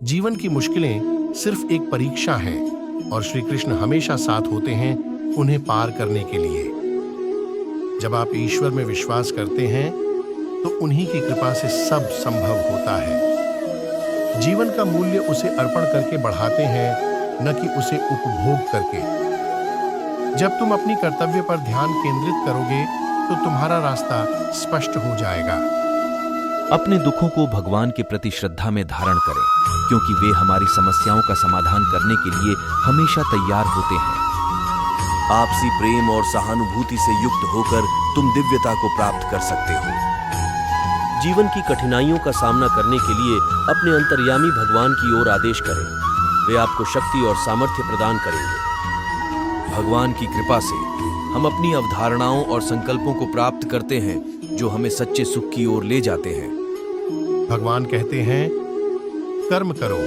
जीवन की मुश्किलें सिर्फ एक परीक्षा है और श्री कृष्ण हमेशा साथ होते हैं उन्हें पार करने के लिए। जब आप ईश्वर में विश्वास करते हैं तो उन्हीं की कृपा से सब संभव होता है। जीवन का मूल्य उसे अर्पण करके बढ़ाते हैं, न कि उसे उपभोग करके। जब तुम अपनी कर्तव्य पर ध्यान केंद्रित करोगे तो तुम्हारा रास्ता स्पष्ट हो जाएगा। अपने दुखों को भगवान के प्रति श्रद्धा में धारण करें, क्योंकि वे हमारी समस्याओं का समाधान करने के लिए हमेशा तैयार होते हैं। आपसी प्रेम और सहानुभूति से युक्त होकर तुम दिव्यता को प्राप्त कर सकते हो। जीवन की कठिनाइयों का सामना करने के लिए अपने अंतर्यामी भगवान की ओर आदेश करें। वे आपको शक्ति और सामर्थ्य प्रदान करेंगे। भगवान की कृपा से हम अपनी अवधारणाओं और संकल्पों को प्राप्त करते हैं, जो हमें सच्चे सुख की ओर ले जाते हैं। भगवान कहते हैं, कर्म करो,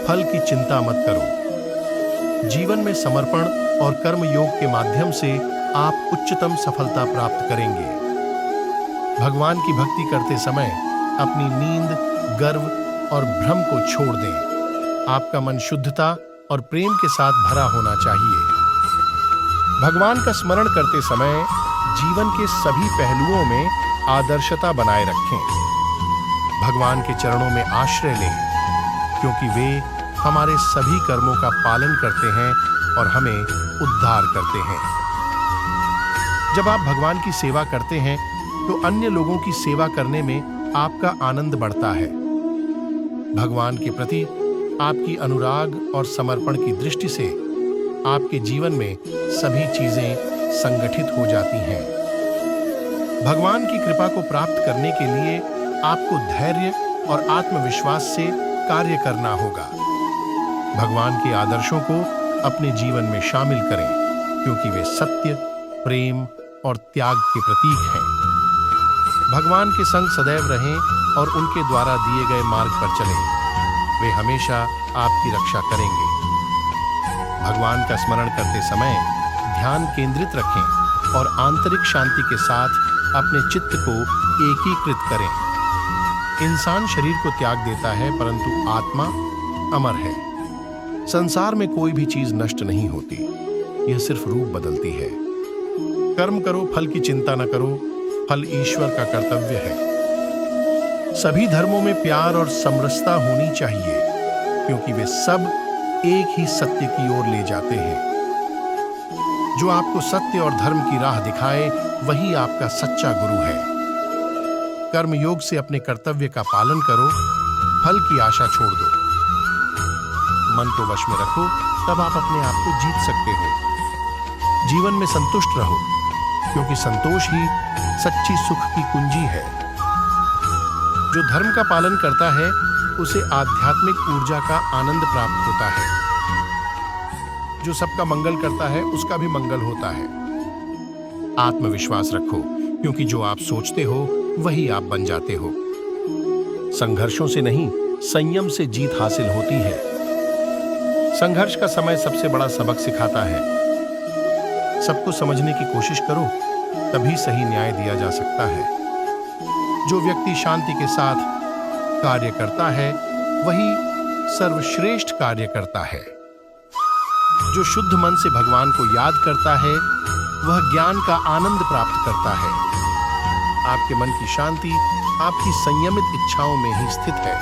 फल की चिंता मत करो। जीवन में समर्पण और कर्म योग के माध्यम से आप उच्चतम सफलता प्राप्त करेंगे। भगवान की भक्ति करते समय अपनी नींद, गर्व और भ्रम को छोड़ दें। आपका मन शुद्धता और प्रेम के साथ भरा होना चाहिए। भगवान का स्मरण करते समय जीवन के सभी पहलुओं में आदर्शता बनाए रखें। भगवान के चरणों में आश्रय लें, क्योंकि वे हमारे सभी कर्मों का पालन करते हैं और हमें उद्धार करते हैं। जब आप भगवान की सेवा करते हैं तो अन्य लोगों की सेवा करने में आपका आनंद बढ़ता है। भगवान के प्रति आपकी अनुराग और समर्पण की दृष्टि से आपके जीवन में सभी चीजें संगठित हो जाती हैं। भगवान की कृपा को प्राप्त करने के लिए आपको धैर्य और आत्मविश्वास से कार्य करना होगा। भगवान के आदर्शों को अपने जीवन में शामिल करें, क्योंकि वे सत्य, प्रेम और त्याग के प्रतीक हैं। भगवान के संग सदैव रहें और उनके द्वारा दिए गए मार्ग पर चलें। वे हमेशा आपकी रक्षा करेंगे। भगवान का स्मरण करते समय ध्यान केंद्रित रखें और आंतरिक शांति के साथ अपने चित्त को एकीकृत करें। इंसान शरीर को त्याग देता है, परंतु आत्मा अमर है। संसार में कोई भी चीज नष्ट नहीं होती, यह सिर्फ रूप बदलती है। कर्म करो, फल की चिंता न करो, फल ईश्वर का कर्तव्य है। सभी धर्मों में प्यार और समरसता होनी चाहिए, क्योंकि वे सब एक ही सत्य की ओर ले जाते हैं। जो आपको सत्य और धर्म की राह दिखाए, वही आपका सच्चा गुरु है। कर्म योग से अपने कर्तव्य का पालन करो, फल की आशा छोड़ दो। मन को वश में रखो, तब आप अपने आप को जीत सकते हो। जीवन में संतुष्ट रहो, क्योंकि संतोष ही सच्ची सुख की कुंजी है। जो धर्म का पालन करता है, उसे आध्यात्मिक ऊर्जा का आनंद प्राप्त होता है। जो सबका मंगल करता है, उसका भी मंगल होता है। आत्मविश्वास रखो, क्योंकि जो आप सोचते हो वही आप बन जाते हो। संघर्षों से नहीं, संयम से जीत हासिल होती है। संघर्ष का समय सबसे बड़ा सबक सिखाता है। सबको समझने की कोशिश करो, तभी सही न्याय दिया जा सकता है। जो व्यक्ति शांति के साथ कार्य करता है, वही सर्वश्रेष्ठ कार्य करता है। जो शुद्ध मन से भगवान को याद करता है, वह ज्ञान का आनंद प्राप्त करता है। आपके मन की शांति आपकी संयमित इच्छाओं में ही स्थित है।